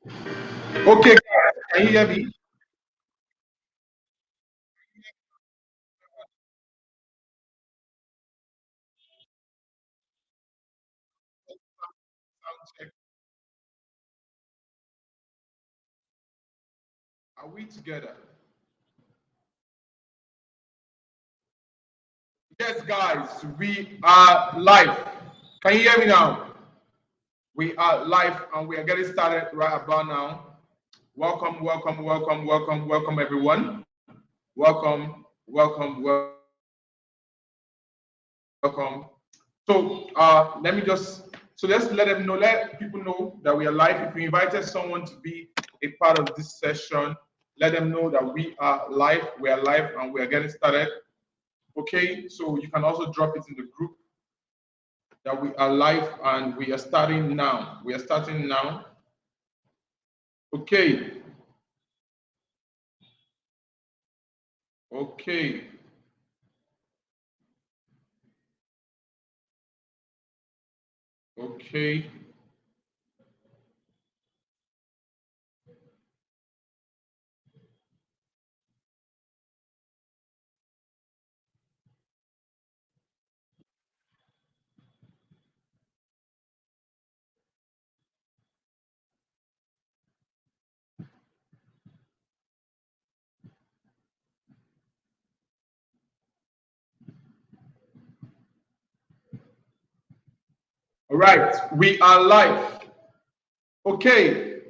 Okay, guys, can you hear me? Are we together? Yes, guys, we are live. Can you hear me now? We are live and we are getting started right about now. Welcome, welcome, welcome, welcome, welcome, everyone. Welcome, welcome, welcome. Let me just let's let them know, let people know that we are live. If we invited someone to be a part of this session, let them know that we are live, and we are getting started. Okay, so you can also drop it in the group that we are live and we are starting now. We are starting now. Okay, okay, okay. All right, we are live. Okay,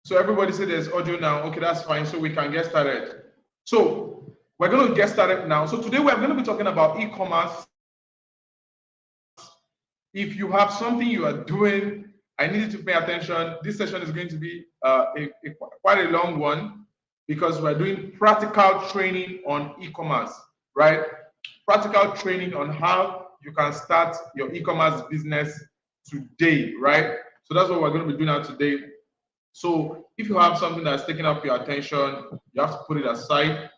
so everybody said there's audio now. Okay, that's fine. So we can get started. So we're going to get started now. So today we're going to be talking about e-commerce. If you have something you are doing, I need you to pay attention. This session is going to be quite a long one because we're doing practical training on e-commerce, right? Practical training on how you can start your e-commerce business today, right? So that's what we're going to be doing now today. So if you have something that's taking up your attention, you have to put it aside.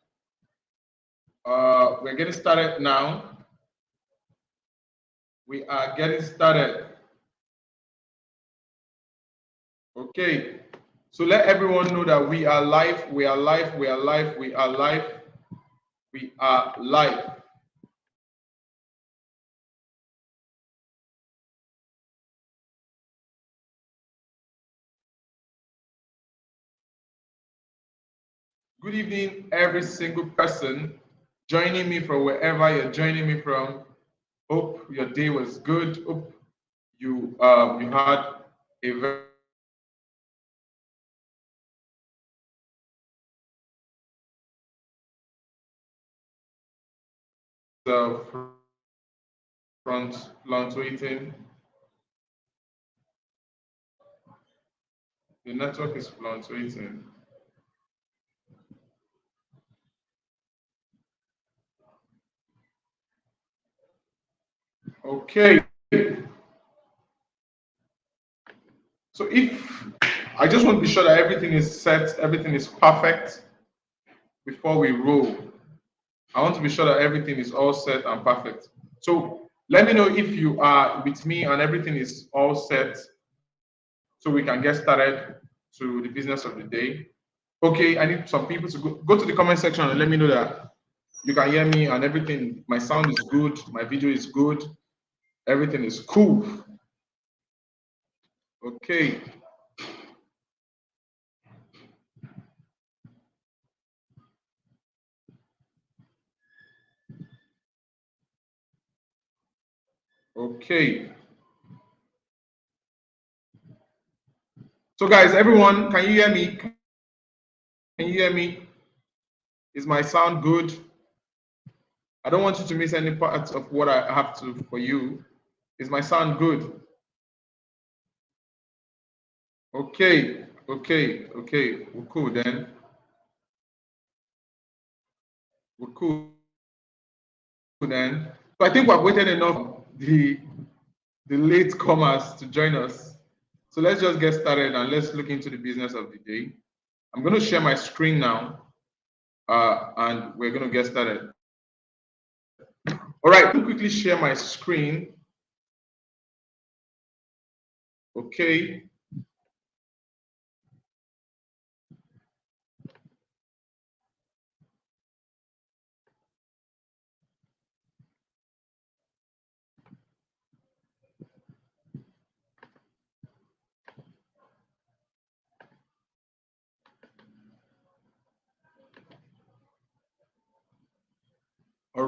We're getting started now. We are getting started. Okay. So let everyone know that we are live. We are live. We are live. We are live. We are live. Good evening, every single person joining me from wherever you're joining me from. Hope your day was good. Hope you had a very uh, front fluctuating. The network is fluctuating. Okay. So if I just want to be sure that everything is set, everything is perfect before we roll. I want to be sure that everything is all set and perfect. So let me know if you are with me and everything is all set so we can get started to the business of the day. Okay, I need some people to go to the comment section and let me know that you can hear me and everything. My sound is good, my video is good, everything is cool. Okay. Okay. So guys, everyone, can you hear me? Can you hear me? Is my sound good? I don't want you to miss any part of what I have to for you. Is my sound good? Okay, okay. We're cool then. We're cool then. So I think we've waited enough the late comers to join us. So let's just get started and let's look into the business of the day. I'm going to share my screen now, and we're going to get started. All right, let me quickly share my screen. Okay.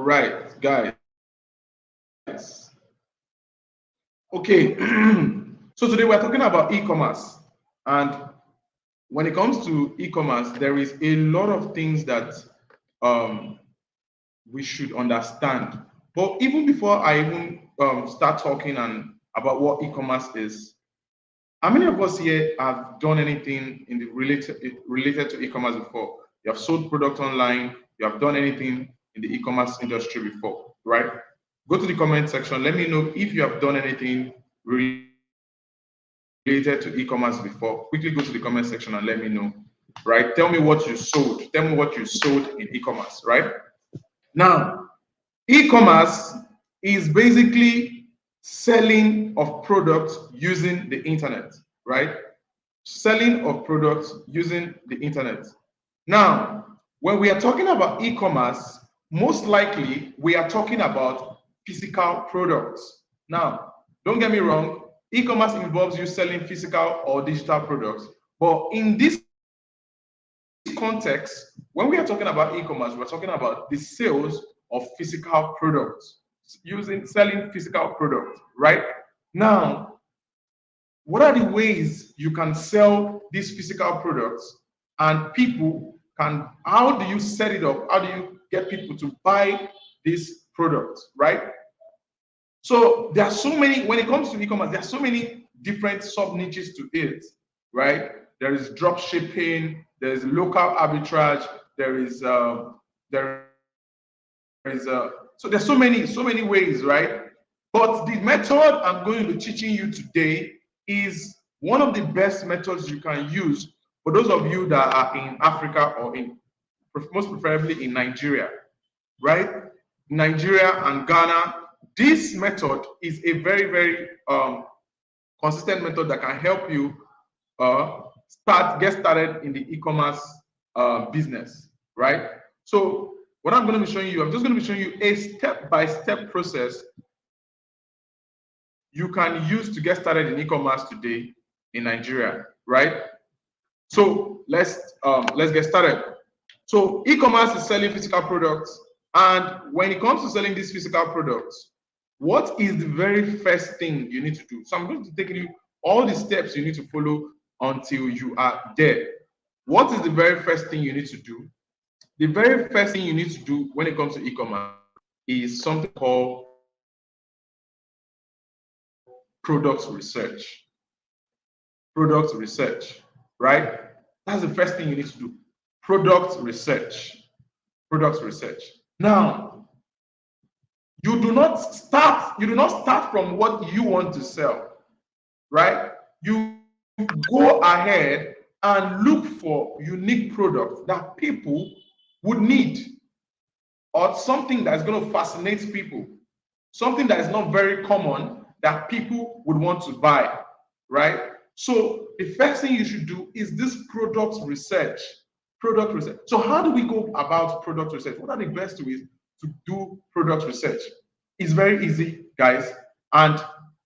right, guys. Okay, so today we're talking about e-commerce, and when it comes to e-commerce, there is a lot of things that we should understand. But even before I even start talking and about what e-commerce is, how many of us here have done anything in the related to e-commerce before? You have sold product online. You have done anything in the e-commerce industry before, right? Go to the comment section. Let me know if you have done anything related to e-commerce before. Quickly go to the comment section and let me know, right? Tell me what you sold. Tell me what you sold in e-commerce, right? Now, e-commerce is basically selling of products using the internet, right? Selling of products using the internet. Now, when we are talking about e-commerce, most likely we are talking about physical products. Now, don't get me wrong, e-commerce involves you selling physical or digital products, but in this context, when we are talking about e-commerce, we're talking about the sales of physical products, selling physical products, right? Now, what are the ways you can sell these physical products and people can, how do you set it up? How do you get people to buy these products, right? So there are so many, when it comes to e-commerce, there are so many different sub niches to it, right? There is drop shipping, there is local arbitrage, so there's so many ways, right? But the method I'm going to be teaching you today is one of the best methods you can use for those of you that are in Africa or most preferably in Nigeria, right? Nigeria and Ghana. This method is a very consistent method that can help you get started in the e-commerce business, right? So what I'm going to be showing you, I'm just going to be showing you a step-by-step process you can use to get started in e-commerce today in Nigeria, right? So let's get started. So e-commerce is selling physical products, and when it comes to selling these physical products, what is the very first thing you need to do? So I'm going to take you all the steps you need to follow until you are there. What is the very first thing you need to do? The very first thing you need to do when it comes to e-commerce is something called product research. Product research, right? That's the first thing you need to do. Product research. Product research. Now, you do not start from what you want to sell, right? You go ahead and look for unique products that people would need, or something that's going to fascinate people, something that is not very common that people would want to buy, right? So the first thing you should do is this product research. Product research. So how do we go about product research? What are the best ways to do product research? It's very easy, guys. And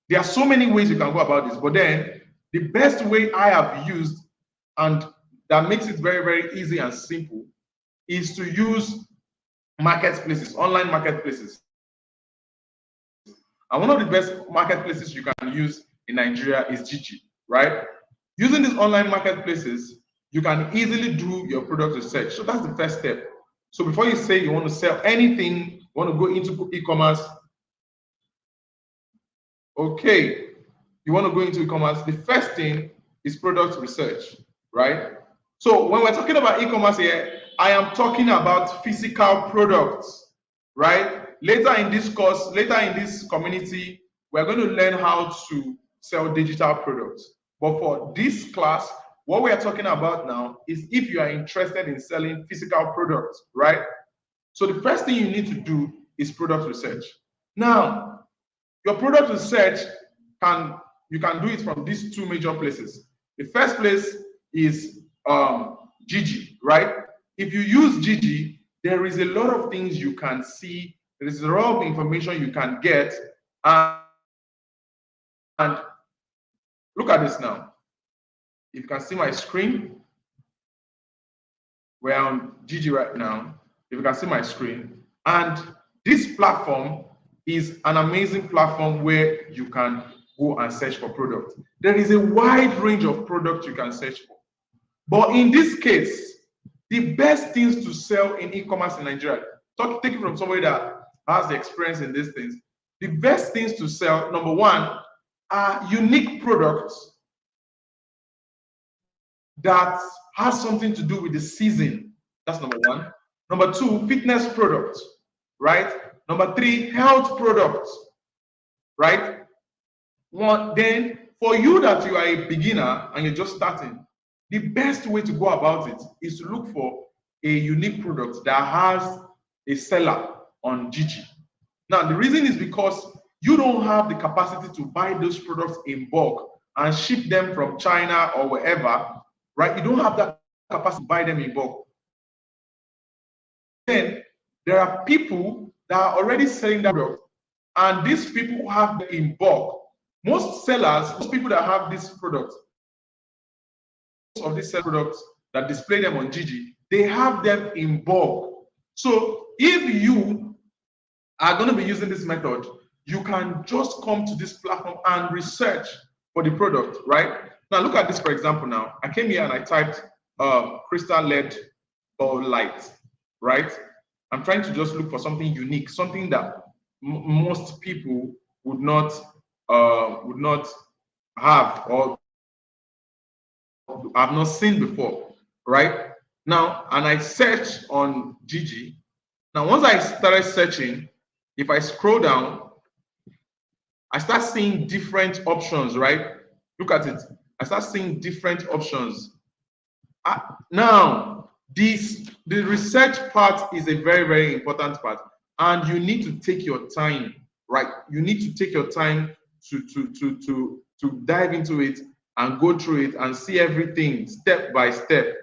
there are so many ways you can go about this. But then the best way I have used, and that makes it very easy and simple, is to use marketplaces, online marketplaces. And one of the best marketplaces you can use in Nigeria is Jiji, right? Using these online marketplaces, you can easily do your product research. So that's the first step. So before you say you want to sell anything, you want to go into e-commerce, okay, you want to go into e-commerce, the first thing is product research, right? So when we're talking about e-commerce here, I am talking about physical products, right? Later in this course, later in this community, we're going to learn how to sell digital products. But for this class, what we are talking about now is if you are interested in selling physical products, right? So the first thing you need to do is product research. Now, your product research you can do it from these two major places. The first place is Jiji, right? If you use Jiji, there is a lot of things you can see. There is a lot of information you can get. And look at this now. If you can see my screen, we're on Jiji right now. If you can see my screen, and This platform is an amazing platform where you can go and search for products. There is a wide range of products you can search for. But in this case, the best things to sell in e-commerce in Nigeria, take it from somebody that has the experience in these things. The best things to sell, number one, are unique products that has something to do with the season. That's number one. Number two, fitness products, right? Number three, health products, right? Then for you that you are a beginner and you're just starting, the best way to go about it is to look for a unique product that has a seller on Gigi. Now, the reason is because you don't have the capacity to buy those products in bulk and ship them from China or wherever, right? You don't have that capacity to buy them in bulk. Then there are people that are already selling that product, and these people have them in bulk. Most sellers, most people that have these products, most of these products that display them on Gigi, they have them in bulk. So if you are going to be using this method, you can just come to this platform and research for the product, right? Now look at this, for example. Now I came here and I typed crystal LED ball light, right? I'm trying to just look for something unique, something that most people would not have or have not seen before, right? Now, and I search on Gigi. Now, once I started searching, if I scroll down, I start seeing different options, right? Look at it. I start seeing different options. Now, the research part is a very, very important part, and you need to take your time, right? You need to take your time to dive into it and go through it and see everything step by step,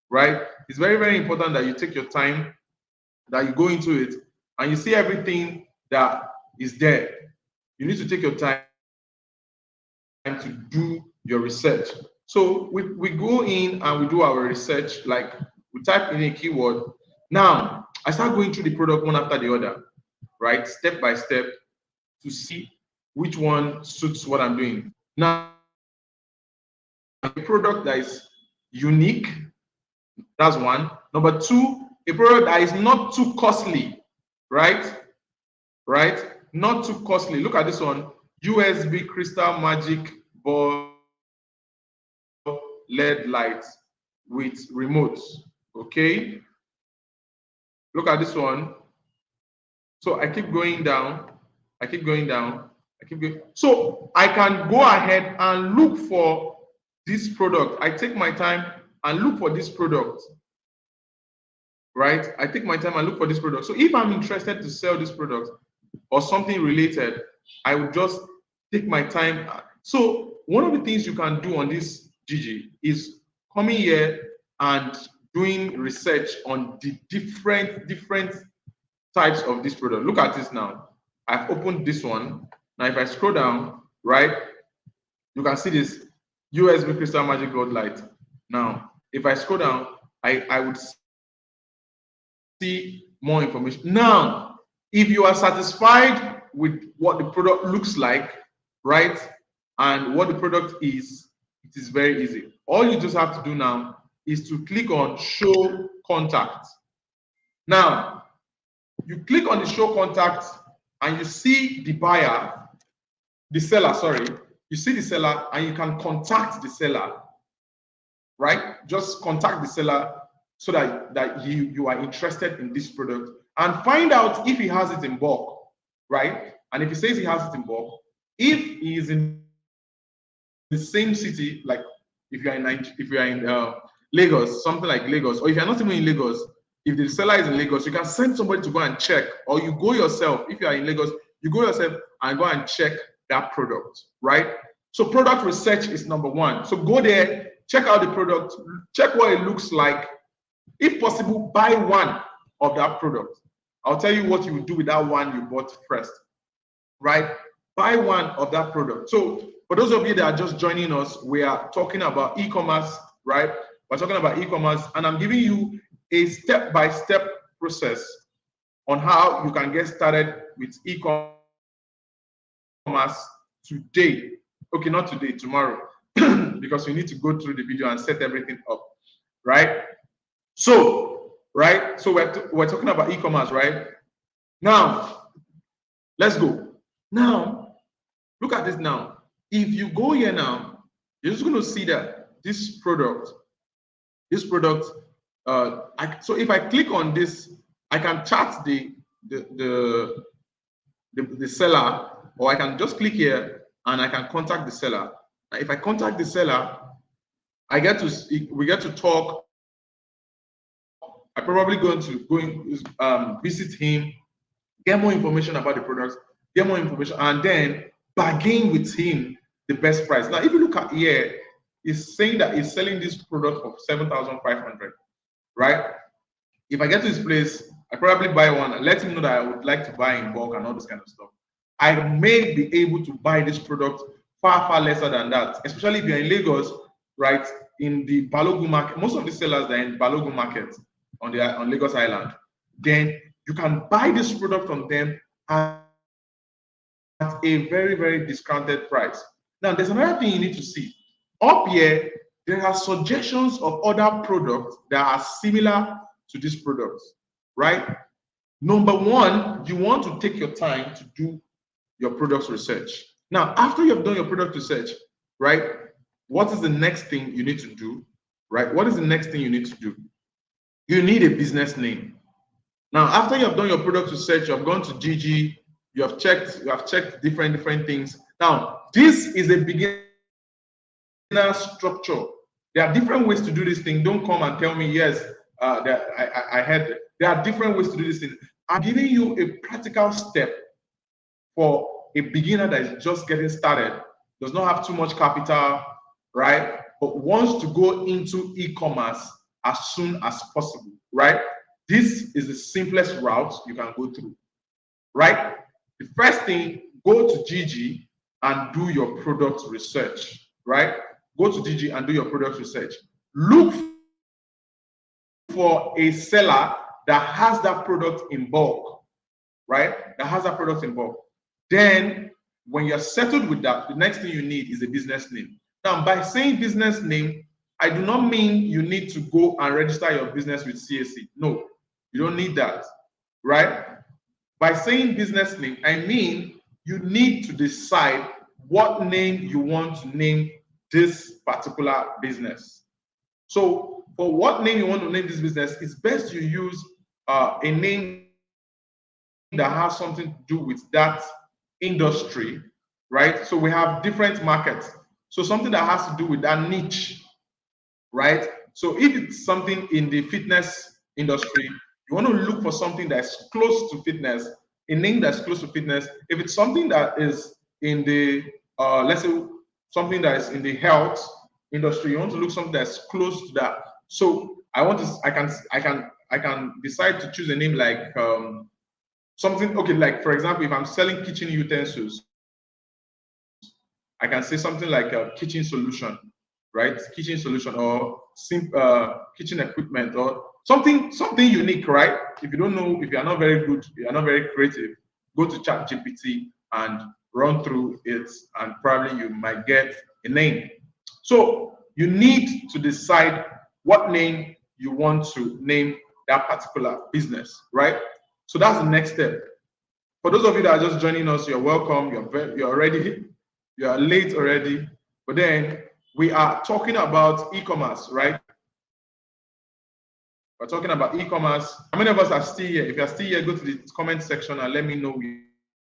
right? It's very, very important that you take your time, that you go into it and you see everything that is there. You need to take your time to do your research. So we go in and we do our research, like we type in a keyword. Now, I start going through the product one after the other, right? Step by step to see which one suits what I'm doing. Now, a product that is unique, that's one. Number two, a product that is not too costly, right? Right? Not too costly. Look at this one, USB crystal magic ball LED lights with remotes, okay? Look at this one. So I keep going down, I keep going down, I keep going. So I can go ahead and look for this product. I take my time and look for this product, right? I take my time and look for this product. So if I'm interested to sell this product or something related, I would just take my time. So one of the things you can do on this Gigi is coming here and doing research on the different types of this product. Look at this now. I've opened this one. Now if I scroll down, right, you can see this USB crystal magic gold light. Now if I scroll down, I would see more information. Now if you are satisfied with what the product looks like, right, and what the product is, it is very easy. All you just have to do now is to click on show contact. Now you click on the show contact and you see the buyer, the seller, sorry, you see the seller and you can contact the seller, right? Just contact the seller so that you are interested in this product and find out if he has it in bulk, right? And if he says he has it in bulk, if he is in the same city, like if you are in Lagos, something like Lagos, or if you're not even in Lagos, if the seller is in Lagos, you can send somebody to go and check, or you go yourself. If you are in Lagos, you go yourself and go and check that product, right? So product research is number one. So go there, check out the product, check what it looks like. If possible, buy one of that product. I'll tell you what you will do with that one you bought first, right? Buy one of that product. So for those of you that are just joining us, we are talking about e-commerce, right? We're talking about e-commerce, and I'm giving you a step-by-step process on how you can get started with e-commerce today. Okay, not today, tomorrow, because we need to go through the video and set everything up, right? So, right, so we're talking about e-commerce, right? Now, let's go. Now, look at this now. If you go here now, you're just going to see that this product, so if I click on this, I can chat the seller, or I can just click here and I can contact the seller. Now, if I contact the seller, we get to talk. I'm probably going to visit him, get more information about the products, get more information, and then bargain with him the best price. Now, if you look at here, it's saying that he's selling this product for 7,500, right? If I get to his place, I probably buy one and let him know that I would like to buy in bulk and all this kind of stuff. I may be able to buy this product far, far lesser than that, especially if you're in Lagos, right? In the Balogun market, most of the sellers are in Balogun market on Lagos Island. Then you can buy this product from them at a very, very discounted price. Now, there's another thing you need to see. Up here, there are suggestions of other products that are similar to these products, right? Number one, you want to take your time to do your product research. Now, after you've done your product research, right, what is the next thing you need to do, right? What is the next thing you need to do? You need a business name. Now, after you have done your product research, you have gone to Gigi, you have checked different things. Now, this is a beginner structure. There are different ways to do this thing. Don't come and tell me, yes, that I had. There are different ways to do this thing. I'm giving you a practical step for a beginner that is just getting started, does not have too much capital, right? But wants to go into e-commerce as soon as possible, right? This is the simplest route you can go through, right? The first thing, go to Gigi and do your product research, right? Go to Gigi and do your product research. Look for a seller that has that product in bulk, right? That has that product in bulk. Then, when you're settled with that, the next thing you need is a business name. Now, by saying business name, I do not mean you need to go and register your business with CAC. No, you don't need that, right? By saying business name, I mean you need to decide what name you want to name this particular business. So, for what name you want to name this business, it's best you use a name that has something to do with that industry, right? So we have different markets. So something that has to do with that niche, right? So if it's something in the fitness industry, you want to look for something that's close to fitness, a name that's close to fitness. If it's something that is in the, let's say something that is in the health industry, you want to look something that's close to that. So I can decide to choose a name like something, okay, like for example, if I'm selling kitchen utensils, I can say something like a kitchen solution, right? Kitchen solution, or kitchen equipment, or something unique, right? If you don't know, if you are not very good, you are not very creative, go to ChatGPT and run through it, and probably you might get a name. So you need to decide what name you want to name that particular business, right? So that's the next step. For those of you that are just joining us, you're welcome. You're late already. But then we are talking about e-commerce, right? We're talking about e-commerce. How many of us are still here? If you're still here, go to the comment section and let me know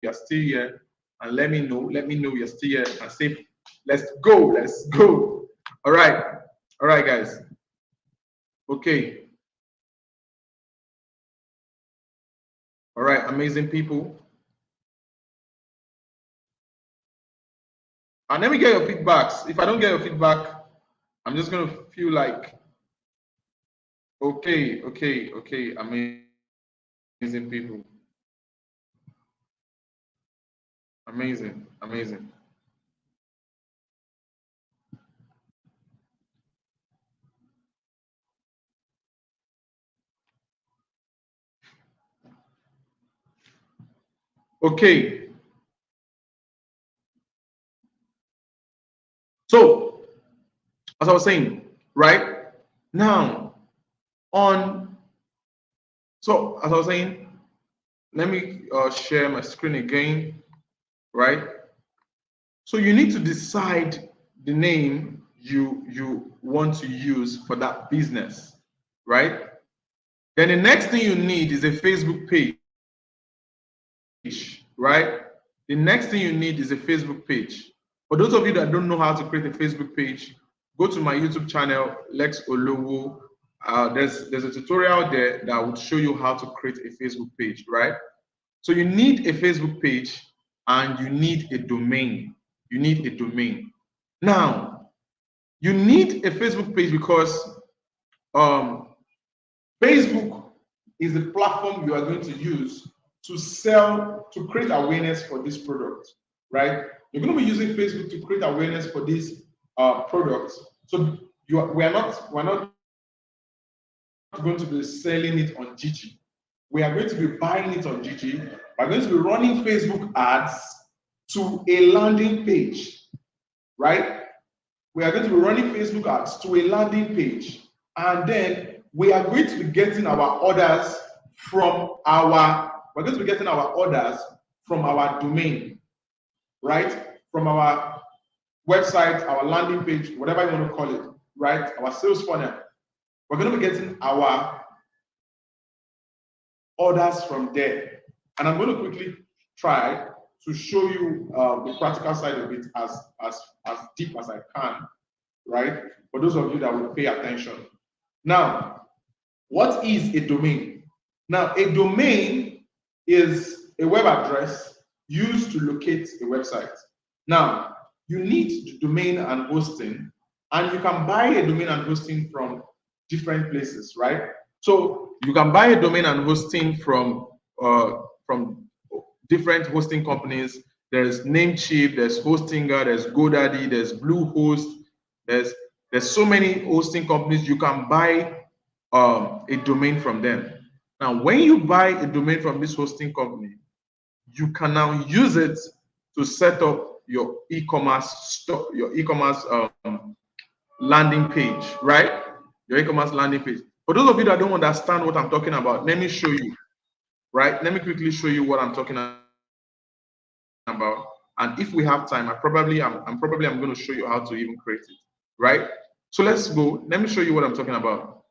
you're still here. And let me know you're still here and say, let's go. All right, guys. Okay. All right, amazing people. And let me get your feedbacks. If I don't get your feedback, I'm just going to feel like, okay, amazing people. Amazing. Okay. So, as I was saying, right now so as I was saying, let me share my screen again, right? So you need to decide the name you want to use for that business, right? Then the next thing you need is a Facebook page, right? The next thing you need is a Facebook page. For those of you that don't know how to create a Facebook page, go to my YouTube channel, Lex Olowo. There's a tutorial there that would show you how to create a Facebook page, right? So you need a Facebook page and you need a domain. You need a domain. Now, you need a Facebook page because Facebook is the platform you are going to use to create awareness for this product, right? You're going to be using Facebook to create awareness for these products. So we're not going to be selling it on Gigi. We are going to be buying it on Gigi. We're going to be running Facebook ads to a landing page, right? We are going to be running Facebook ads to a landing page, and then we are going to be getting our orders from we're going to be getting our orders from our domain, right? From our website, our landing page, whatever you want to call it, right? Our sales funnel. We're going to be getting our orders from there. And I'm going to quickly try to show you the practical side of it as deep as I can, right? For those of you that will pay attention. Now, what is a domain? Now, a domain is a web address used to locate a website. Now, you need the domain and hosting, and you can buy a domain and hosting from different places, right? So you can buy a domain and hosting from different hosting companies. There's Namecheap, there's Hostinger, there's GoDaddy, there's Bluehost. There's so many hosting companies. You can buy a domain from them. Now, when you buy a domain from this hosting company, you can now use it to set up your e-commerce store, your e-commerce landing page, right? Your e-commerce landing page. For those of you that don't understand what I'm talking about, let me show you, right? Let me quickly show you what I'm talking about. And if we have time, I'm probably going to show you how to even create it, right? So let's go. Let me show you what I'm talking about.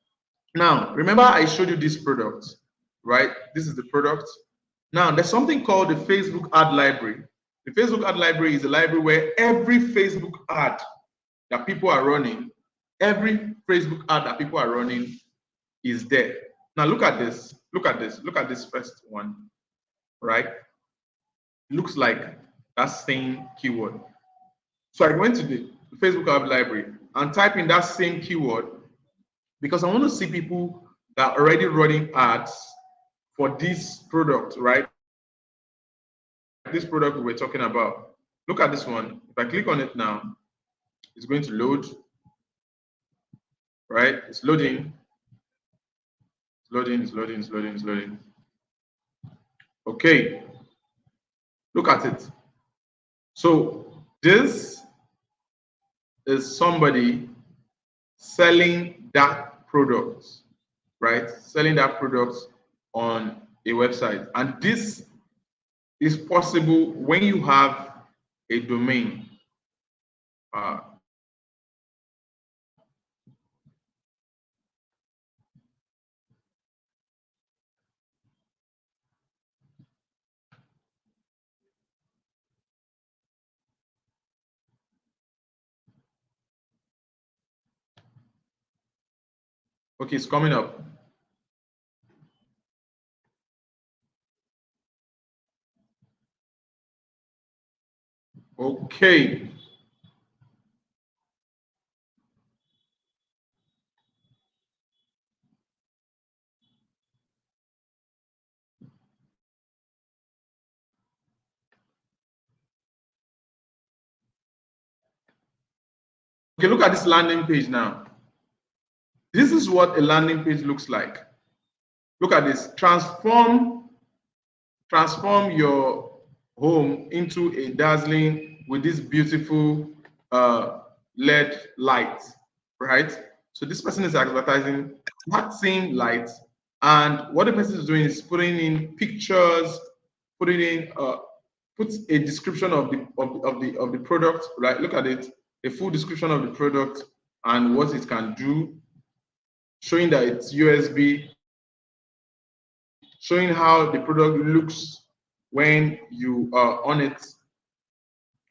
Now, remember I showed you this product, right? This is the product. Now, there's something called the Facebook ad library. The Facebook ad library is a library where every Facebook ad that people are running, is there. Now, look at this. Look at this first one, right? It looks like that same keyword. So I went to the Facebook ad library and type in that same keyword because I want to see people that are already running ads for this product, right? This product we were talking about. Look at this one. If I click on it now, it's going to load, right? It's loading. It's loading. Okay. Look at it. So this is somebody selling that product, right? Selling that product on a website. And this is possible when you have a domain. Okay, it's coming up. Okay. Okay, look at this landing page now. This is what a landing page looks like. Look at this. Transform your home into a dazzling with this beautiful LED light, right? So this person is advertising that same light, and what the person is doing is putting in pictures, putting in puts a description of the product, right? Look at it, a full description of the product and what it can do, showing that it's USB, showing how the product looks when you are on it,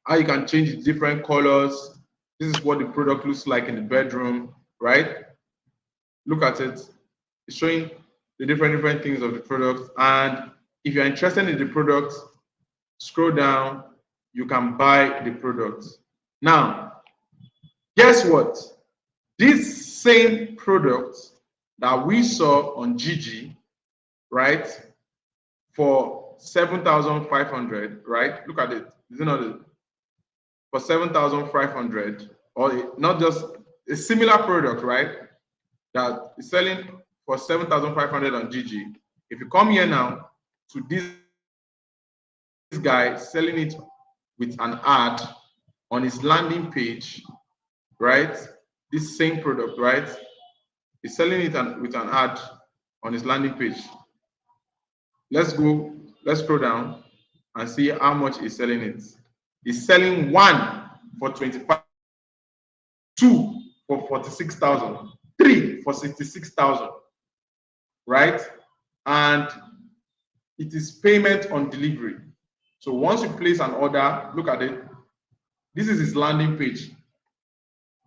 how you can change it different colors. This is what the product looks like in the bedroom, right? Look at it. It's showing the different things of the product. And if you're interested in the product, scroll down, you can buy the product. Now, guess what? This same product that we saw on Gigi, right, for 7,500, right? Look at it. Is it not for 7,500, or not just a similar product, right? That is selling for 7,500 on Gigi. If you come here now to this guy selling it with an ad on his landing page, right? This same product, right? He's selling it with an ad on his landing page. Let's scroll down and see how much he's selling it. He's selling one for 25, two for 46,000, three for 66,000, right? And it is payment on delivery. So once you place an order, look at it. This is his landing page.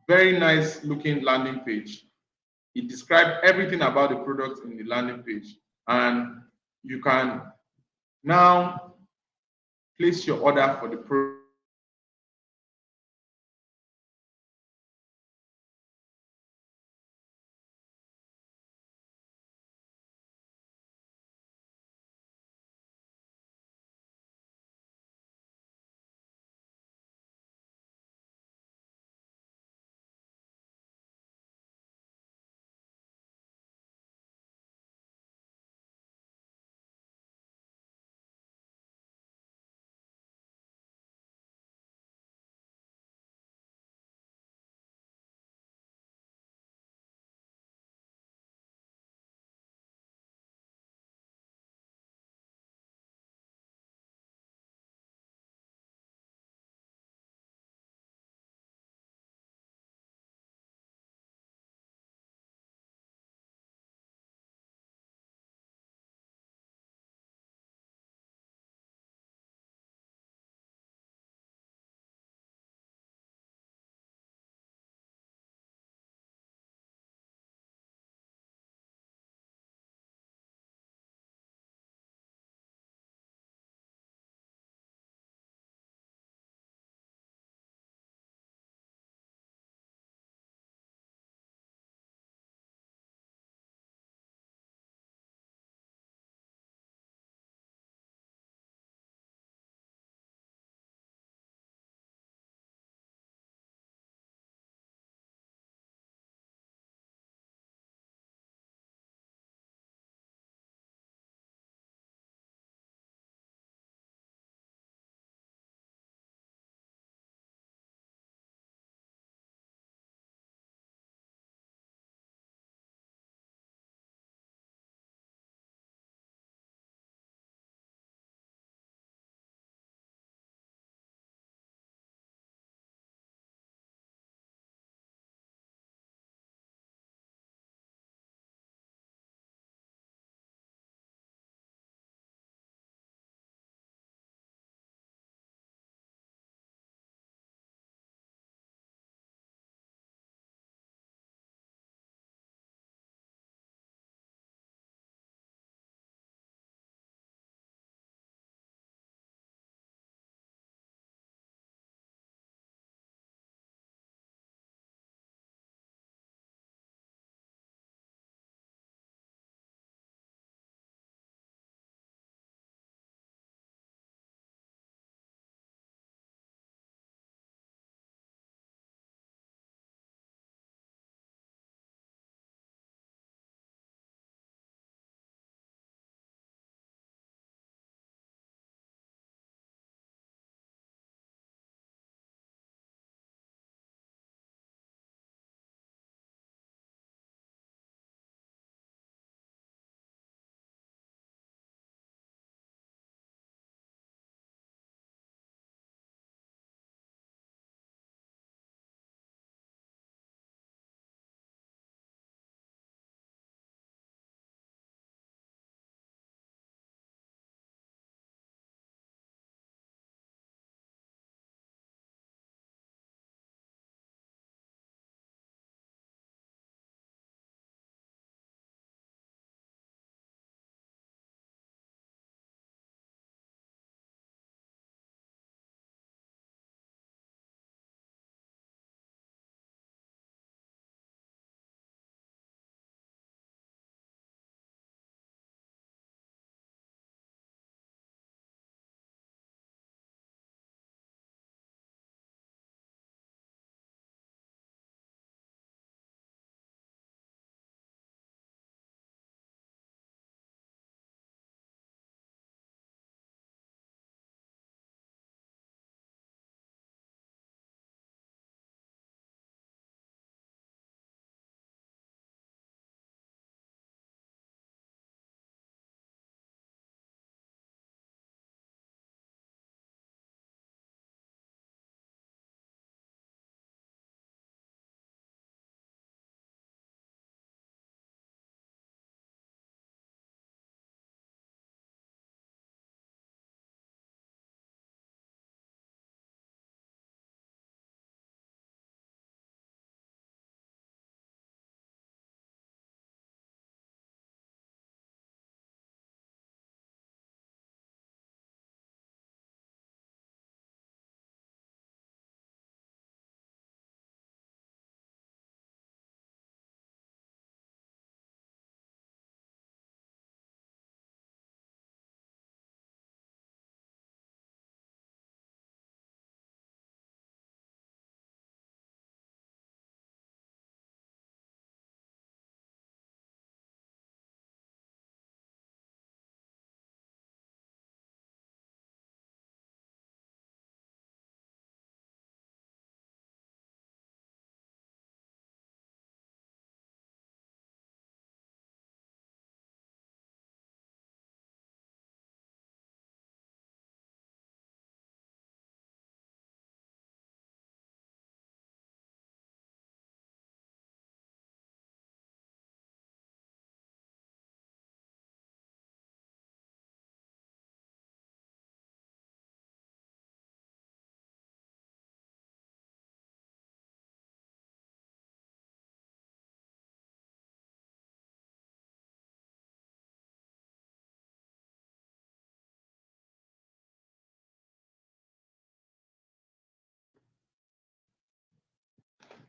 Very nice looking landing page. It describes everything about the product in the landing page. And you can now place your order for the product.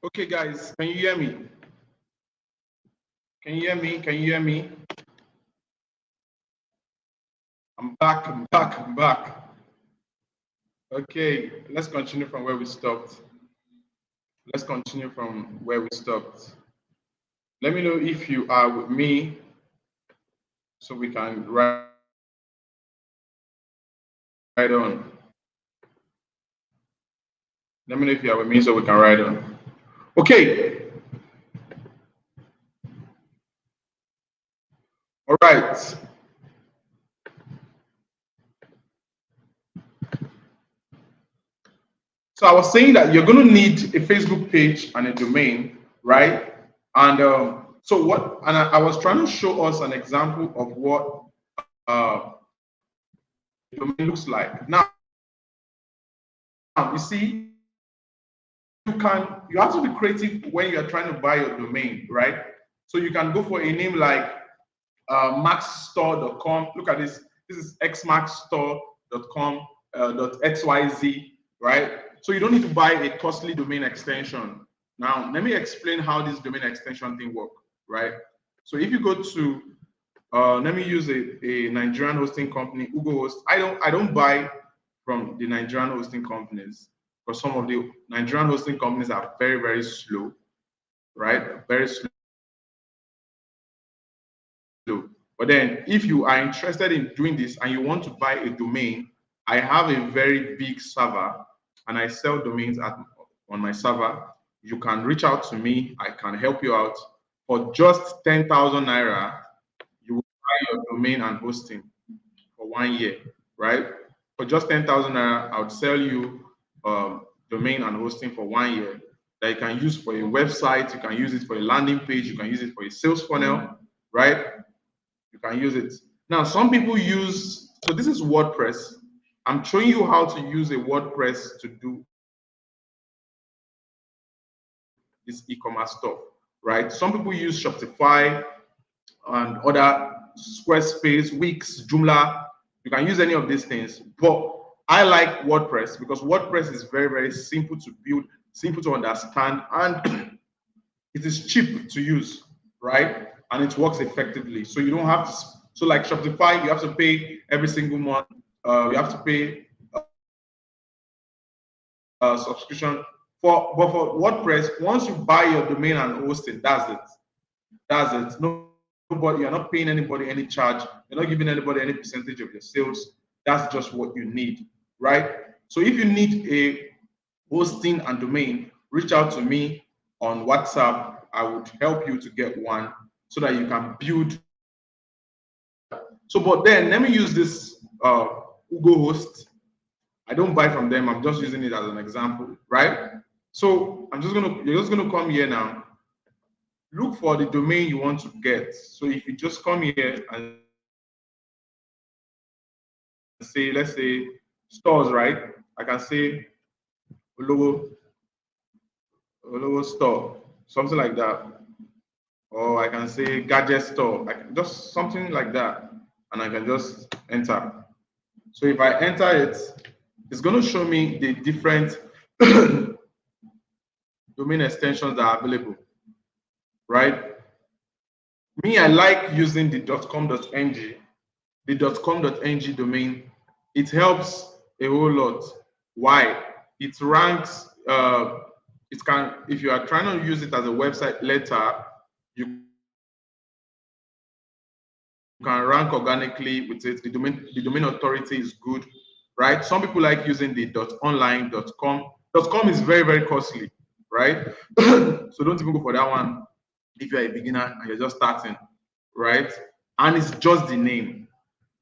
Okay, guys, can you hear me? Can you hear me? Can you hear me? I'm back, I'm back, I'm back. Okay, let's continue from where we stopped. Let's continue from where we stopped. Let me know if you are with me so we can ride on. Let me know if you are with me so we can ride on. Okay. All right. So I was saying that you're going to need a Facebook page and a domain, right? And so what? And I was trying to show us an example of what uh, domain looks like. Now, you see, you have to be creative when you're trying to buy your domain, right? So you can go for a name like maxstore.com. Look at this. This is xmaxstore.com .xyz, right? So you don't need to buy a costly domain extension. Now, let me explain how this domain extension thing works, right? So if you go to let me use a Nigerian hosting company, UgoHost. I don't buy from the Nigerian hosting companies because some of the Nigerian hosting companies are very, very slow, right? Very slow. But then if you are interested in doing this and you want to buy a domain, I have a very big server and I sell domains on my server. You can reach out to me. I can help you out. For just 10,000 naira, you will buy your domain and hosting for 1 year, right? For just 10,000 naira, I would sell you domain and hosting for 1 year that you can use for a website. You can use it for a landing page. You can use it for a sales funnel, right? You can use it. Now, some people use, so this is WordPress. I'm showing you how to use a WordPress to do this e-commerce stuff, right? Some people use Shopify and other Squarespace, Wix, Joomla. You can use any of these things, but I like WordPress because WordPress is very, very simple to build, simple to understand, and it is cheap to use, right? And it works effectively. So you don't have to, so like Shopify, you have to pay every single month. You have to pay subscription but for WordPress, once you buy your domain and hosting, that's it. That's it. Nobody, you're not paying anybody any charge. You're not giving anybody any percentage of your sales. That's just what you need, right? So if you need a hosting and domain, reach out to me on WhatsApp. I would help you to get one so that you can build. So, but then let me use this UgoHost. I don't buy from them. I'm just using it as an example, right? So you're just gonna come here now. Look for the domain you want to get. So if you just come here and say, let's say stores, right? I can say Olowo store, something like that. Or I can say gadget store, just something like that. And I can just enter. So if I enter it, it's going to show me the different domain extensions that are available, right? Me, I like using the .com.ng. The .com.ng domain, it helps a whole lot. Why? It ranks, it can, if you are trying to use it as a website later, you can rank organically with it. The domain authority is good, right? Some people like using the .online.com. .com is very, very costly, right? So don't even go for that one if you're a beginner and you're just starting, right? And it's just the name.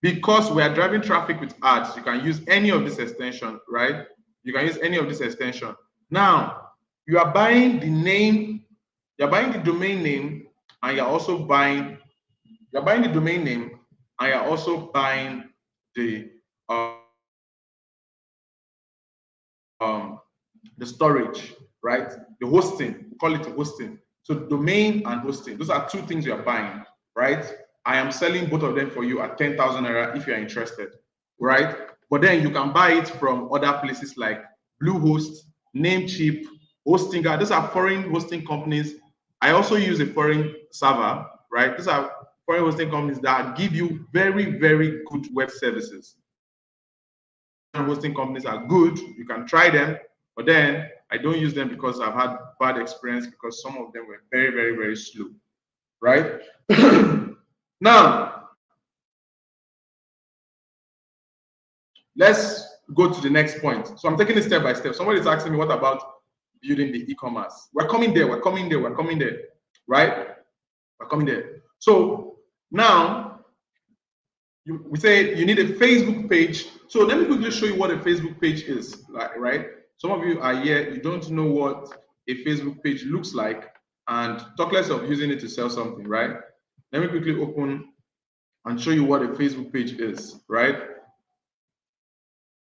Because we are driving traffic with ads, you can use any of this extension, right? You can use any of this extension. Now, you are buying the name, you're buying the domain name, and you're buying the domain name, and you're also buying the the storage, right? The hosting, we call it hosting. So domain and hosting, those are two things you're buying, right? I am selling both of them for you at 10,000 naira if you're interested, right? But then you can buy it from other places like Bluehost, Namecheap, Hostinger. These are foreign hosting companies. I also use a foreign server, right? These are foreign hosting companies that give you very, very good web services. Hosting companies are good. You can try them, but then I don't use them because I've had bad experience because some of them were very, very, very slow, right? Now, let's go to the next point. So I'm taking it step by step. Somebody's asking me, what about building the e-commerce? We're coming there, we're coming there, we're coming there, right? We're coming there. So now, we say you need a Facebook page. So let me quickly show you what a Facebook page is, right? Some of you are here, you don't know what a Facebook page looks like, and talk less of using it to sell something, right? Let me quickly open and show you what a Facebook page is, right?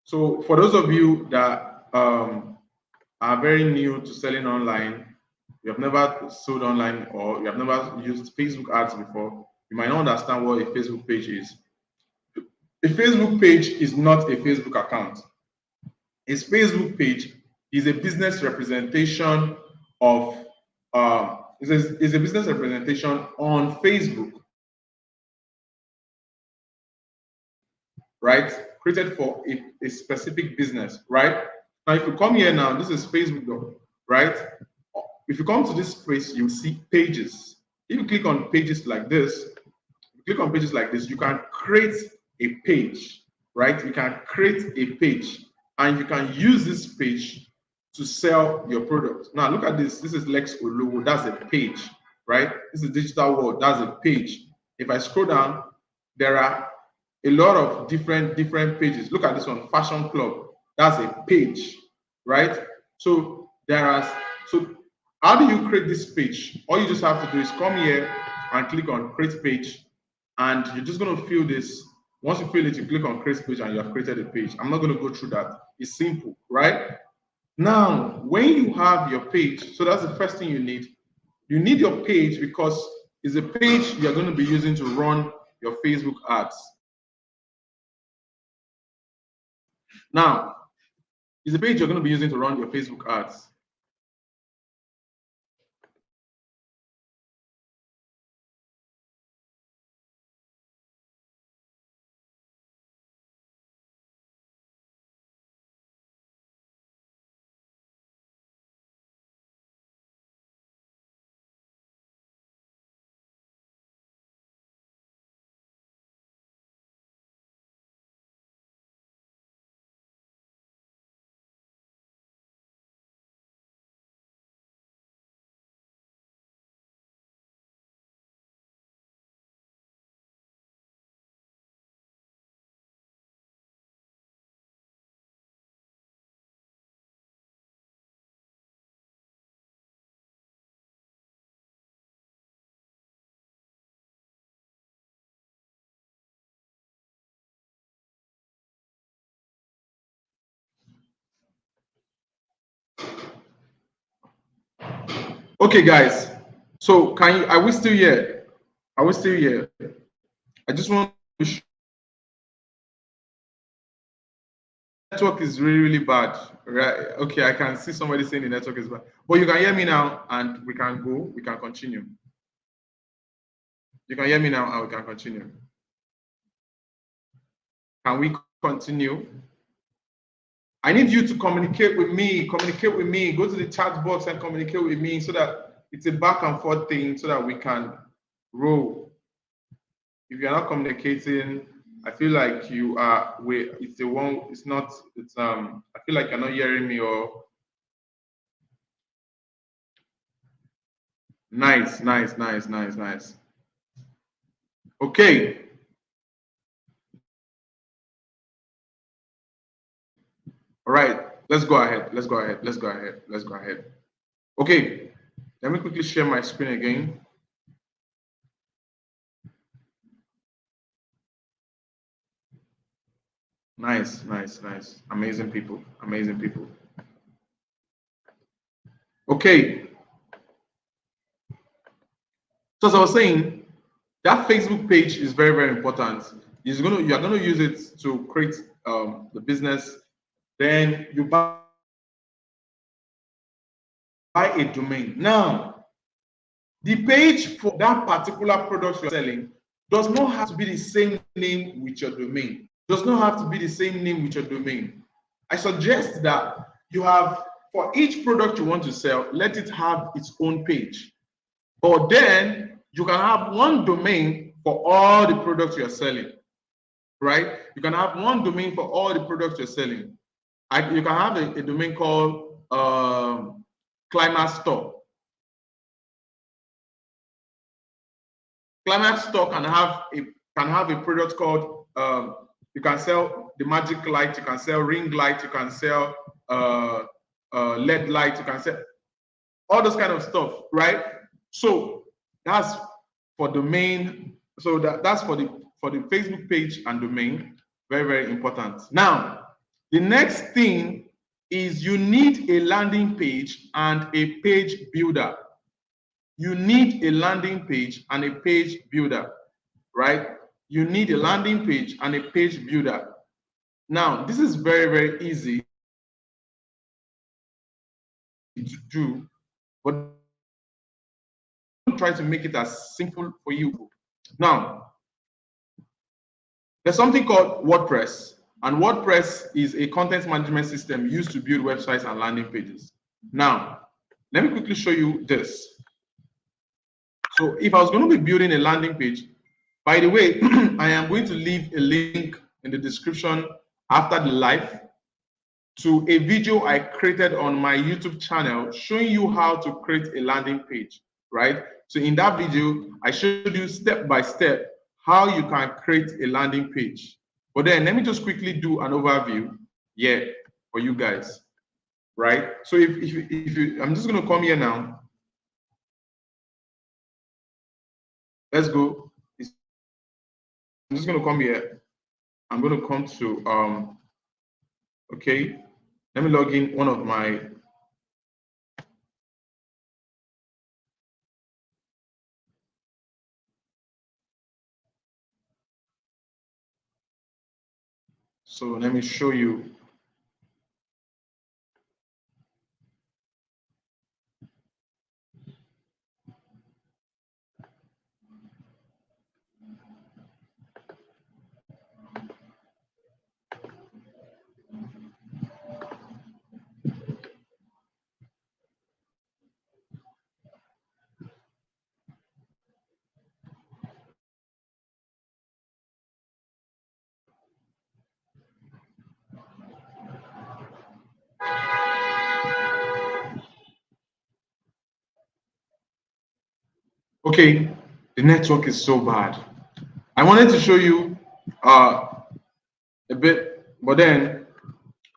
So for those of you that are very new to selling online, you have never sold online or you have never used Facebook ads before, you might not understand what a Facebook page is. A Facebook page is not a Facebook account. A Facebook page is a business representation of is a business representation on Facebook, right? Created for a specific business, right? Now, if you come here now, this is Facebook, though, right? If you come to this place, you see pages. If you click on pages like this, you can create a page, right? You can create a page and you can use this page to sell your product. Now, look at this. This is Lex Olowo. That's a page, right? This is Digital World. That's a page. If I scroll down, there are a lot of different pages. Look at this one, Fashion Club. That's a page, right? So how do you create this page? All you just have to do is come here and click on create page, and you're just going to fill this. Once you fill it, you click on create page and you have created a page. I'm not going to go through that. It's simple, right? Now, when you have your page, so that's the first thing you need. You need your page because it's a page you're going to be using to run your Facebook ads. Now, it's a page you're going to be using to run your Facebook ads. Okay, guys. So are we still here? Are we still here? I just want to show network is really, really bad. Right? Okay, I can see somebody saying the network is bad. But you can hear me now and we can continue. You can hear me now and we can continue. Can we continue? I need you to communicate with me. Go to the chat box and communicate with me so that it's a back and forth thing so that we can roll. If you're not communicating, I feel like you are I feel like you're not hearing me or nice. Okay. All right, let's go ahead. Okay, let me quickly share my screen again. Nice. Amazing people. Okay. So as I was saying, that Facebook page is very, very important. You are gonna use it to create the business. Then you buy buy a domain. Now, the page for that particular product you're selling does not have to be the same name with your domain. Does not have to be the same name with your domain. I suggest that you have, for each product you want to sell, let it have its own page. But then you can have one domain for all the products you're selling, right? You can have one domain for all the products you're selling. You can have a domain called Climax Store. Climax Store can have a product called you can sell the magic light, you can sell ring light, you can sell LED light, you can sell all those kind of stuff, right? So that's for domain. So that's for the Facebook page and domain. Very, very important. Now, the next thing is you need a landing page and a page builder. You need a landing page and a page builder, right? You need a landing page and a page builder. Now, this is very, very easy to do, but try to make it as simple for you. Now, there's something called WordPress, and WordPress is a content management system used to build websites and landing pages. Now, let me quickly show you this. So if I was going to be building a landing page, by the way, I am going to leave a link in the description after the live to a video I created on my YouTube channel showing you how to create a landing page, right? So in that video, I showed you step by step how you can create a landing page. But then let me just quickly do an overview here for you guys, right? So if you, I'm just going to come here now. Let's go. I'm just going to come here. I'm going to come to, okay, let me log in one of my, so let me show you. Okay, the network is so bad. I wanted to show you a bit, but then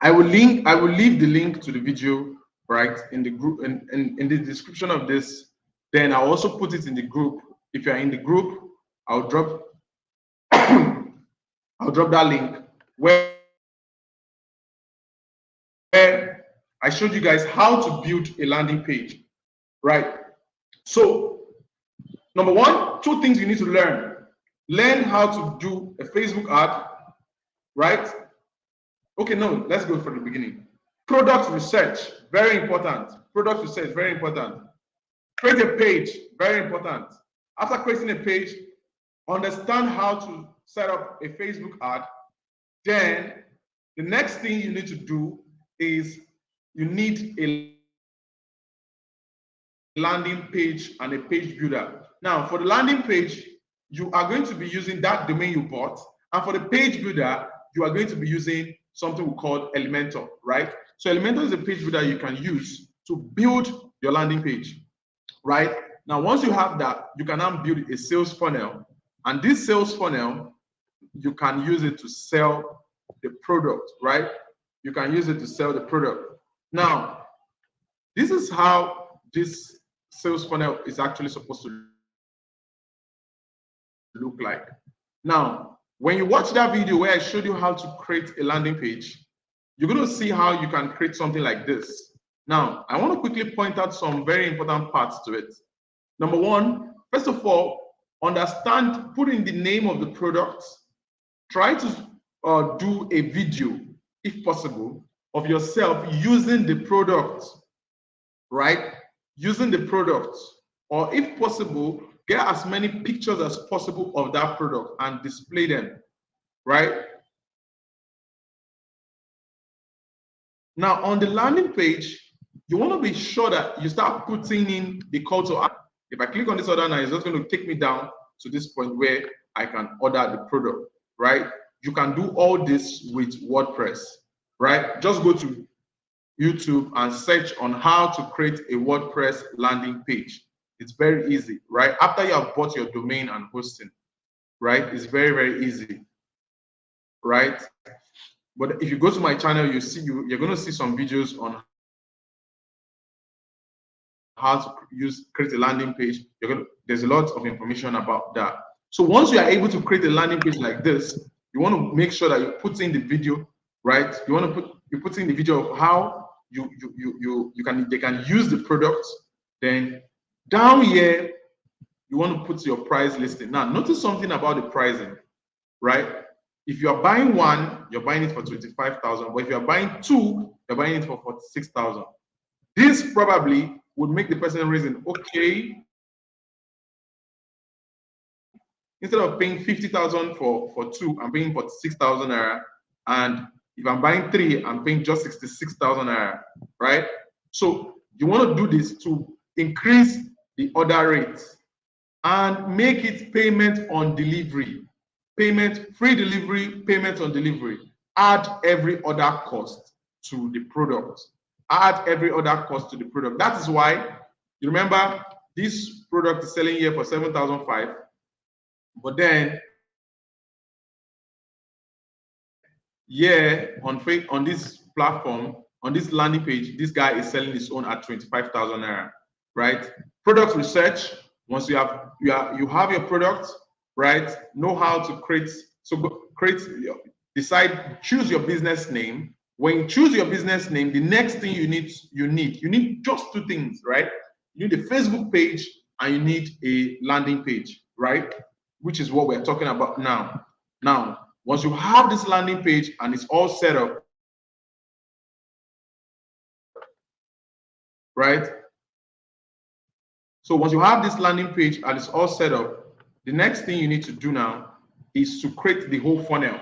I will leave the link to the video right in the group in the description of this. Then I'll also put it in the group. If you're in the group, I'll drop I'll drop that link where I showed you guys how to build a landing page, right? So number one, two things you need to learn. Learn how to do a Facebook ad, right? Okay, no, let's go from the beginning. Product research, very important. Product research, very important. Create a page, very important. After creating a page, understand how to set up a Facebook ad. Then the next thing you need to do is you need a landing page and a page builder. Now, for the landing page, you are going to be using that domain you bought. And for the page builder, you are going to be using something we call Elementor, right? So Elementor is a page builder you can use to build your landing page, right? Now, once you have that, you can now build a sales funnel. And this sales funnel, you can use it to sell the product, right? You can use it to sell the product. Now, this is how this sales funnel is actually supposed to look like. Now, when you watch that video where I showed you how to create a landing page, you're going to see how you can create something like this. Now, I want to quickly point out some very important parts to it. Number one, first of all, understand, put in the name of the product. Try to do a video, if possible, of yourself using the product, right? using the product, or if possible, get as many pictures as possible of that product and display them, right? Now, on the landing page, you want to be sure that you start putting in the call to action. If I click on this order now, it's just going to take me down to this point where I can order the product, right? You can do all this with WordPress, right? Just go to YouTube and search on how to create a WordPress landing page. It's very easy, right? After you have bought your domain and hosting, right? It's very, very easy, right? But if you go to my channel, you're going to see some videos on how to create a landing page. There's a lot of information about that. So once you are able to create a landing page like this, you want to make sure that you put in the video, right? You put in the video of how they can use the product. Then down here, you want to put your price listing. Now, notice something about the pricing, right? If you are buying one, you're buying it for 25,000. But if you are buying two, you're buying it for 46,000. This probably would make the person reason, okay, instead of paying 50,000 for two, I'm paying 46,000 naira. And if I'm buying three, I'm paying just 66,000 naira, right? So you want to do this to increase the order rate and make it payment on delivery. Payment, free delivery, payment on delivery. Add every other cost to the product. Add every other cost to the product. That is why, you remember, this product is selling here for 7,500, but then on this platform, on this landing page, this guy is selling his own at 25,000 naira, right? Product research. Once you have your product, right? Know how to create. So choose your business name. When you choose your business name, the next thing you need just two things, right? You need a Facebook page and you need a landing page, right? Which is what we're talking about now. Now, once you have this landing page and it's all set up, right? So once you have this landing page and it's all set up, the next thing you need to do now is to create the whole funnel.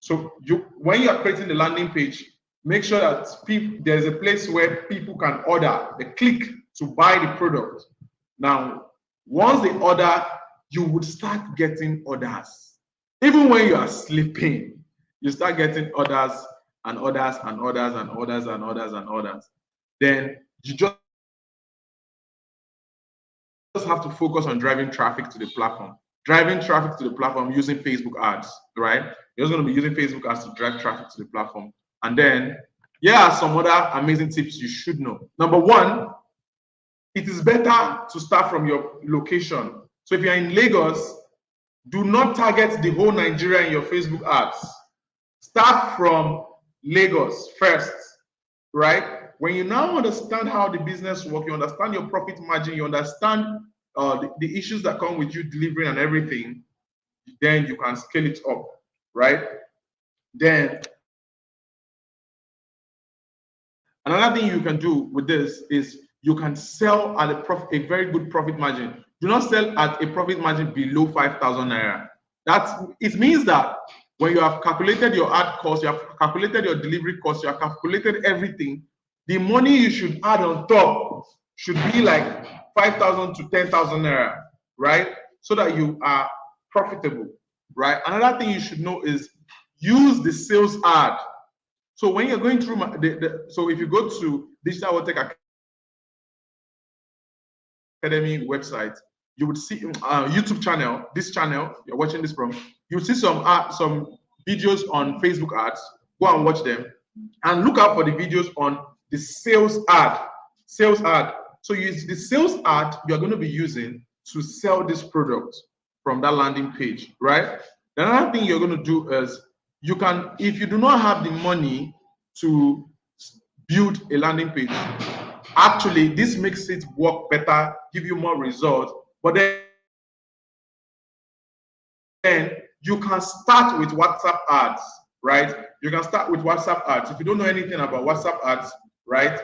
So when you are creating the landing page, make sure that there's a place where people can order, they click to buy the product. Now, once they order, you would start getting orders. Even when you are sleeping, you start getting orders and orders and orders and orders and orders and orders. Then you just have to focus on driving traffic to the platform. Driving traffic to the platform using Facebook ads, right? You're just going to be using Facebook ads to drive traffic to the platform. And then here are some other amazing tips you should know. Number one, it is better to start from your location. So if you're in Lagos, do not target the whole Nigeria in your Facebook ads. Start from Lagos first, right? When you now understand how the business works, you understand your profit margin, you understand the issues that come with you delivering and everything, then you can scale it up, right? Then another thing you can do with this is you can sell at a very good profit margin. Do not sell at a profit margin below 5,000 naira. It means that when you have calculated your ad cost, you have calculated your delivery cost, you have calculated everything, the money you should add on top should be like 5,000 to 10,000 naira, right? So that you are profitable, right? Another thing you should know is use the sales ad. So when you're going through so if you go to Digital World Tech Academy website, you would see YouTube channel, this channel you're watching this from, you will see some videos on Facebook ads. Go and watch them and look out for the videos on the sales ad. So use the sales ad you're going to be using to sell this product from that landing page, right? The other thing you're going to do is you can, if you do not have the money to build a landing page, actually this makes it work better, give you more results, but then you can start with WhatsApp ads, right? You can start with WhatsApp ads. If you don't know anything about WhatsApp ads, right,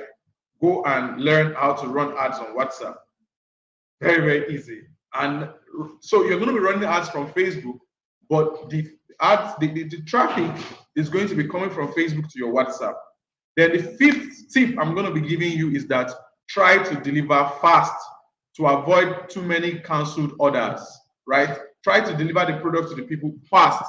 go and learn how to run ads on WhatsApp. Very, very easy. And so you're going to be running ads from Facebook, but the ads, the traffic is going to be coming from Facebook to your WhatsApp. Then the fifth tip I'm going to be giving you is that try to deliver fast to avoid too many canceled orders, right? Try to deliver the product to the people fast.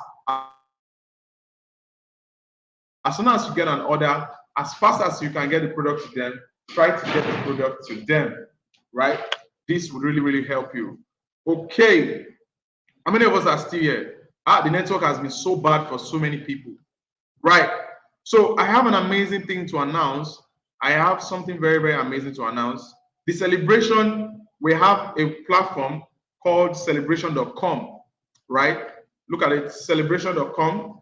As soon as you get an order, as fast as you can get the product to them, try to get the product to them, right? This would really, really help you. Okay. How many of us are still here? The network has been so bad for so many people, right? So I have an amazing thing to announce. I have something very, very amazing to announce. The celebration, we have a platform called celebration.com, right? Look at it, celebration.com.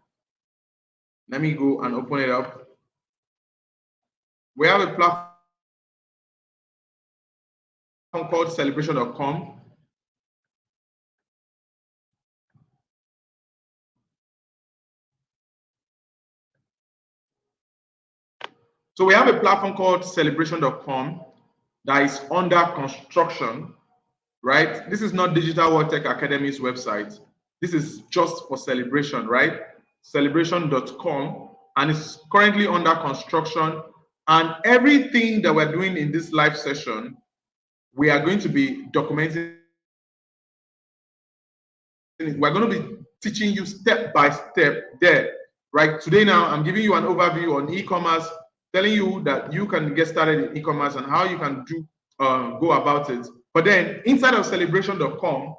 Let me go and open it up. We have a platform called celebration.com. So we have a platform called celebration.com that is under construction, right? This is not Digital World Tech Academy's website. This is just for celebration, right? Celebration.com, and it's currently under construction. And everything that we're doing in this live session, we are going to be documenting. We're going to be teaching you step by step there, right? Today now, I'm giving you an overview on e-commerce, telling you that you can get started in e-commerce and how you can do go about it. But then inside of celebration.com,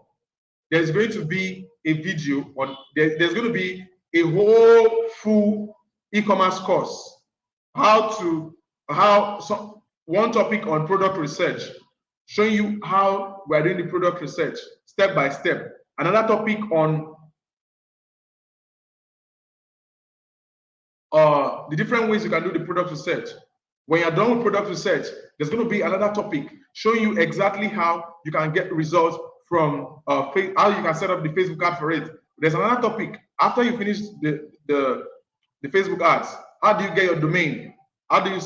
there's going to be a video on there's going to be a whole full e-commerce course. One topic on product research, showing you how we're doing the product research step by step. Another topic on the different ways you can do the product research. When you're done with product research, there's going to be another topic showing you exactly how you can get results from how you can set up the Facebook ad for it. There's another topic after you finish the Facebook ads. How do you get your domain? How do you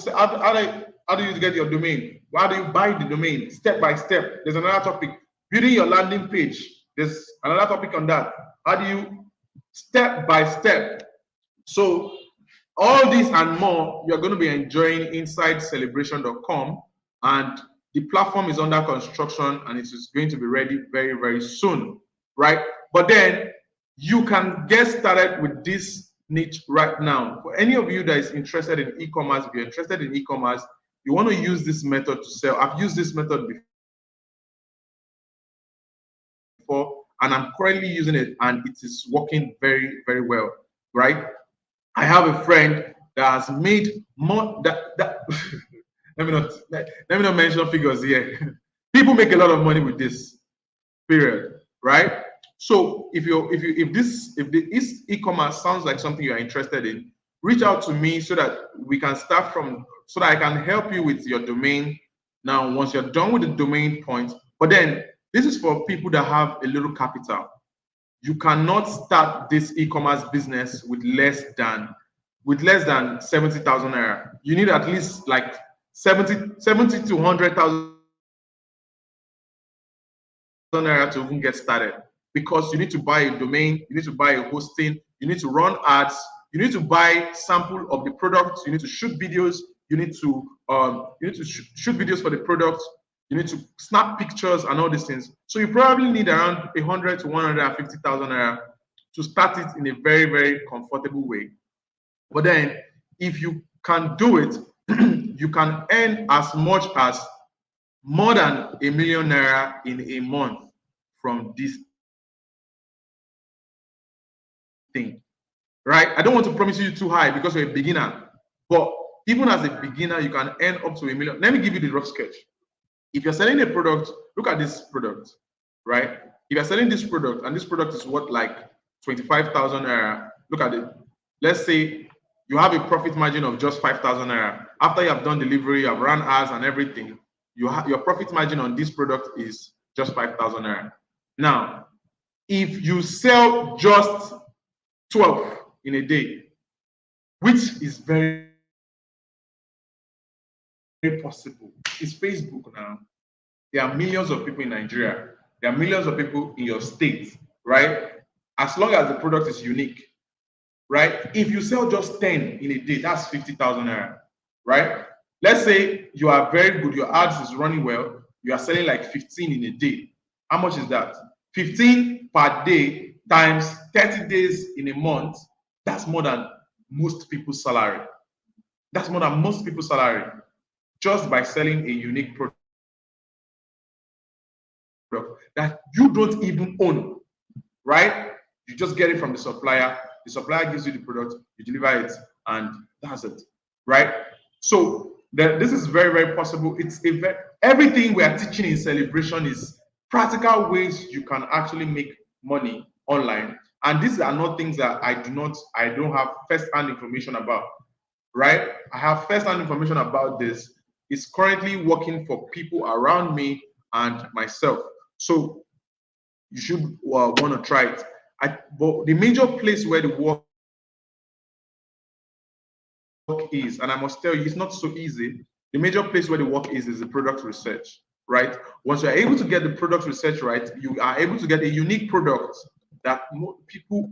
get your domain? How do you buy the domain? Step by step. There's another topic. Building your landing page. There's another topic on that. How do you step by step? So all this and more, you're going to be enjoying inside celebration.com, and the platform is under construction and it is going to be ready very, very soon, right? But then you can get started with this niche right now. For any of you that is interested in e-commerce, if you're interested in e-commerce, you want to use this method to sell. I've used this method before and I'm currently using it and it is working very, very well, right? I have a friend that has made more that let me not mention figures here. People make a lot of money with this, period, right? So if this e-commerce sounds like something you're interested in, reach out to me so that we can start so that I can help you with your domain. Now, once you're done with the domain point, but then this is for people that have a little capital. You cannot start this e-commerce business with less than 70,000 naira. You need at least like 70 to 100,000 naira to even get started, because you need to buy a domain, you need to buy a hosting, you need to run ads, you need to buy sample of the product, you need to shoot videos, you need to shoot videos for the product, you need to snap pictures and all these things. So you probably need around 100 to 150,000 naira to start it in a very, very comfortable way. But then if you can do it, you can earn as much as more than 1 million naira in a month from this thing, right? I don't want to promise you too high because you're a beginner, but even as a beginner, you can earn up to 1 million. Let me give you the rough sketch. If you're selling a product, look at this product, right? If you're selling this product and this product is worth like 25,000 naira, look at it. Let's say you have a profit margin of just 5,000 naira. After you have done delivery, you have run ads and everything, your profit margin on this product is just 5,000 naira. Now, if you sell just 12 in a day, which is very, very possible. It's Facebook now. There are millions of people in Nigeria. There are millions of people in your state, right? As long as the product is unique, right? If you sell just 10 in a day, that's 50,000 naira, right? Let's say you are very good, your ads is running well, you are selling like 15 in a day. How much is that? 15 per day times 30 days in a month, that's more than most people's salary. That's more than most people's salary just by selling a unique product that you don't even own, right? You just get it from the supplier. The supplier gives you the product, you deliver it, and that's it, right? So this is very, very possible. Everything we are teaching in Celebration is practical ways you can actually make money online. And these are not things that I don't have first-hand information about, right? I have first-hand information about this. It's currently working for people around me and myself. So you should want to try it. But the major place where the work is, and I must tell you, it's not so easy. The major place where the work is the product research, right? Once you're able to get the product research right, you are able to get a unique product that people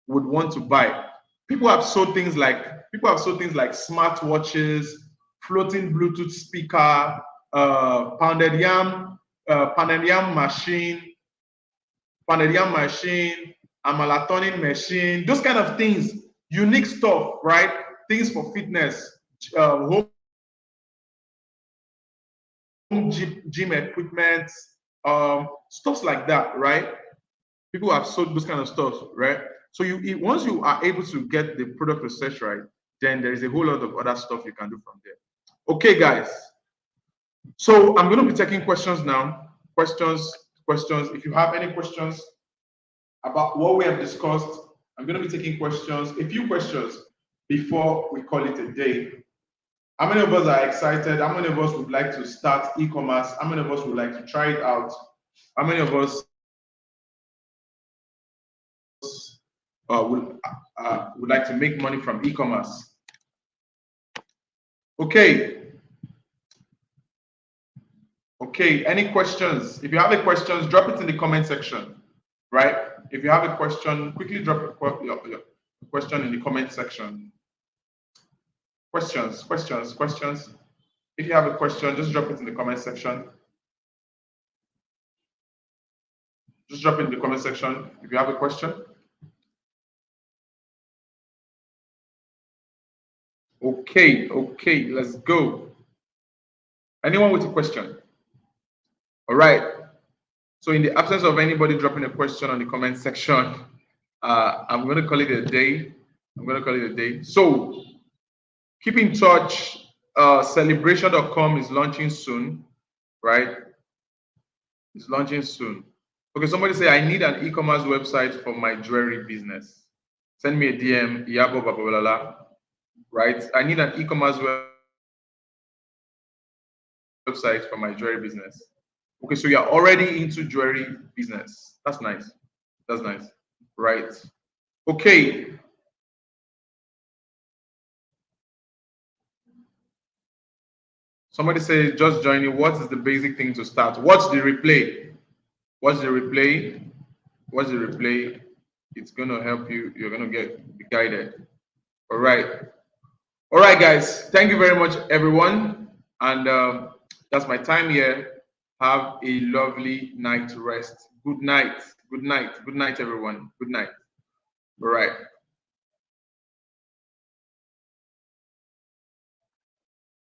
would want to buy. People have sold things like smartwatches, floating Bluetooth speaker, pounded yam machine, a melatonin machine, those kind of things, unique stuff, right? Things for fitness, home gym equipment, stuff like that, right? People have sold those kind of stuff, right? So once you are able to get the product research right, then there is a whole lot of other stuff you can do from there. Okay, guys. So I'm going to be taking questions now. Questions. If you have any questions about what we have discussed, I'm going to be taking a few questions before we call it a day. How many of us are excited? How many of us would like to start e-commerce? How many of us would like to try it out? How many of us would like to make money from e-commerce? Okay. Okay, any questions? If you have any questions, drop it in the comment section, right? If you have a question, quickly drop your question in the comment section. Questions. If you have a question, just drop it in the comment section. Just drop it in the comment section if you have a question. Okay, let's go. Anyone with a question? All right. So in the absence of anybody dropping a question on the comment section, I'm going to call it a day. So keep in touch. Celebration.com is launching soon, right? It's launching soon. Okay, somebody say, I need an e-commerce website for my jewelry business. Send me a DM, Iyabo Babalala, right? I need an e-commerce website for my jewelry business. Okay, so you're already into jewelry business. That's nice. Right. Okay. Somebody say, just joining. What is the basic thing to start? Watch the replay. It's going to help you. You're going to be guided. All right, guys. Thank you very much, everyone. And that's my time here. Have a lovely night rest. Good night, everyone. Good night. All right.